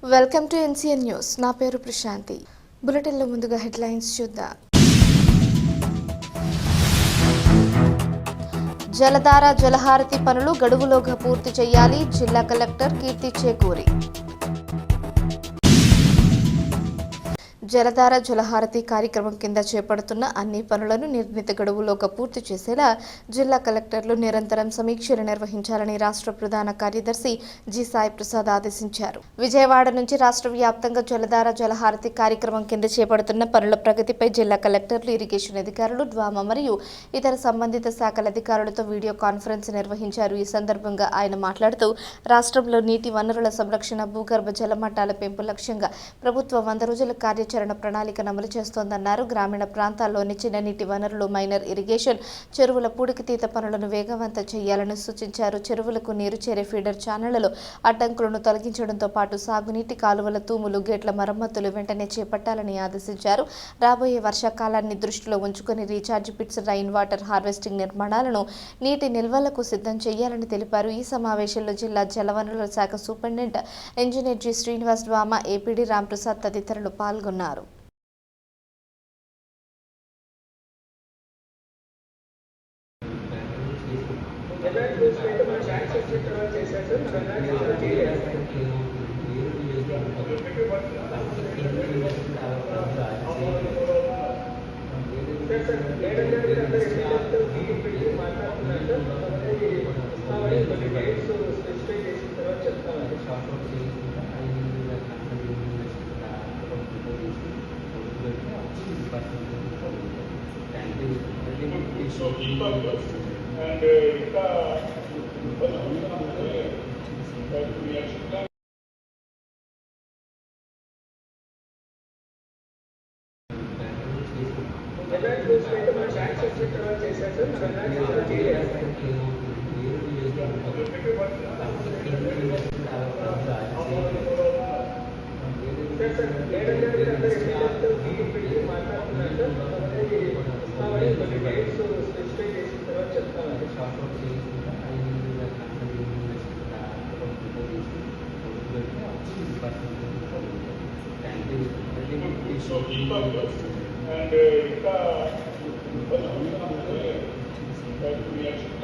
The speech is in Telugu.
Welcome to NCN news. నా పేరు ప్రశాంతి. బులెటిన్లో ముందుగా హెడ్లైన్స్ చూద్దాం. జలధార జలహారతి పనులు గడువులోగా పూర్తి చేయాలి. జిల్లా కలెక్టర్ కీర్తి చేకూరి. జలధార జలహారతి కార్యక్రమం కింద చేపడుతున్న అన్ని పనులను నిర్ణీత గడువులోగా పూర్తి చేసేలా జిల్లా కలెక్టర్లు నిరంతరం సమీక్షలు నిర్వహించాలని రాష్ట్ర ప్రధాన కార్యదర్శి జి సాయి ప్రసాద్ ఆదేశించారు. విజయవాడ నుంచి రాష్ట్ర వ్యాప్తంగా జలధార జలహారతి కార్యక్రమం కింద చేపడుతున్న పనుల ప్రగతిపై జిల్లా కలెక్టర్లు, ఇరిగేషన్ అధికారులు, డ్వామా మరియు ఇతర సంబంధిత శాఖల అధికారులతో వీడియో కాన్ఫరెన్స్ నిర్వహించారు. ఈ సందర్భంగా ఆయన మాట్లాడుతూ రాష్ట్రంలో నీటి వనరుల సంరక్షణ, భూగర్భ జలమట్టాల పెంపు లక్ష్యంగా ప్రభుత్వం 100 రోజుల కార్యాచరణ ప్రణాళికను అమలు చేస్తోందన్నారు. గ్రామీణ ప్రాంతాల్లోని చిన్న నీటి వనరులు, మైనర్ ఇరిగేషన్, చెరువుల పూడికతీత పనులను వేగవంతం చేయాలని సూచించారు. చెరువులకు నీరు చేరే ఫీడర్ ఛానళ్లలో అడ్డంకులను తొలగించడంతో పాటు సాగునీటి కాలువల తూములు, గేట్ల మరమ్మతులు వెంటనే చేపట్టాలని ఆదేశించారు. రాబోయే వర్షాకాలాన్ని దృష్టిలో ఉంచుకొని recharge pits, rain water harvesting నిర్మాణాలను నీటి నిల్వలకు సిద్ధం చేయాలని తెలిపారు. ఈ సమావేశంలో జిల్లా జలవనరుల శాఖ superintendent engineer G Srinivas, DWAMA APD Ramprasad తదితరులు పాల్గొన్నారు. And